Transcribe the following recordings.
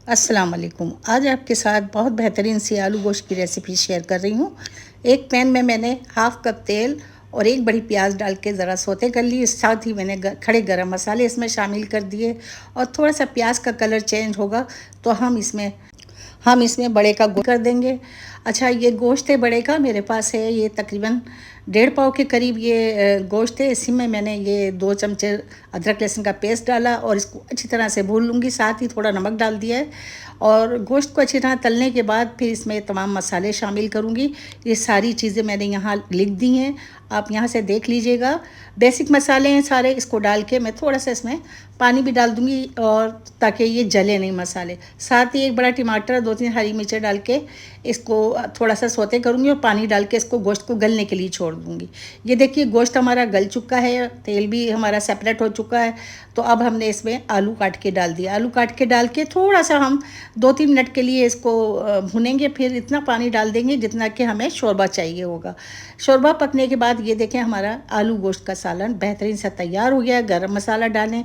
अस्सलाम वालेकुम। आज आपके साथ बहुत बेहतरीन सी आलू गोश्त की रेसिपी शेयर कर रही हूँ। एक पैन में मैंने हाफ़ कप तेल और एक बड़ी प्याज डाल के ज़रा सौते कर ली। साथ ही मैंने खड़े गरम मसाले इसमें शामिल कर दिए और थोड़ा सा प्याज का कलर चेंज होगा तो हम इसमें बड़े का गोश्त कर देंगे। अच्छा, ये गोश्त है बड़े का, मेरे पास है ये तकरीबन 1.5 पाव के करीब ये गोश्त है। इसी में मैंने ये 2 चमचे अदरक लहसुन का पेस्ट डाला और इसको अच्छी तरह से भून लूँगी। साथ ही थोड़ा नमक डाल दिया है और गोश्त को अच्छी तरह तलने के बाद फिर इसमें तमाम मसाले शामिल करूँगी। ये सारी चीज़ें मैंने यहाँ लिख दी हैं, आप यहाँ से देख लीजिएगा। बेसिक मसाले हैं सारे, इसको डाल के मैं थोड़ा सा इसमें पानी भी डाल दूँगी और ताकि ये जले नहीं मसाले। साथ ही एक बड़ा टमाटर, 2-3 हरी मिर्चें डाल के इसको थोड़ा सा सौते करूँगी और पानी डाल के इसको गोश्त को गलने के लिए छोड़ दूँगी। ये देखिए गोश्त हमारा गल चुका है, तेल भी हमारा सेपरेट हो चुका है। तो अब हमने इसमें आलू काट के डाल दिया। आलू काट के डाल के थोड़ा सा हम 2-3 मिनट के लिए इसको भुनेंगे। फिर इतना पानी डाल देंगे जितना कि हमें शोरबा चाहिए होगा। शोरबा पकने के बाद ये देखें हमारा आलू गोश्त का सालन बेहतरीन सा तैयार हो गया। गरम मसाला डालें,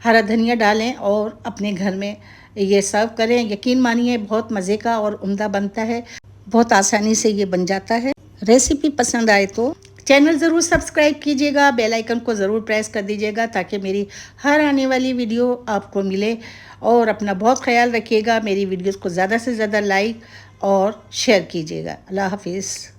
हरा धनिया डालें और अपने घर में ये सर्व करें। यकीन मानिए बहुत मज़े का और उम्दा बनता है, बहुत आसानी से ये बन जाता है। रेसिपी पसंद आए तो चैनल ज़रूर सब्सक्राइब कीजिएगा, बेल आइकन को ज़रूर प्रेस कर दीजिएगा ताकि मेरी हर आने वाली वीडियो आपको मिले। और अपना बहुत ख्याल रखिएगा। मेरी वीडियोस को ज़्यादा से ज़्यादा लाइक और शेयर कीजिएगा। अल्लाह हाफिज़।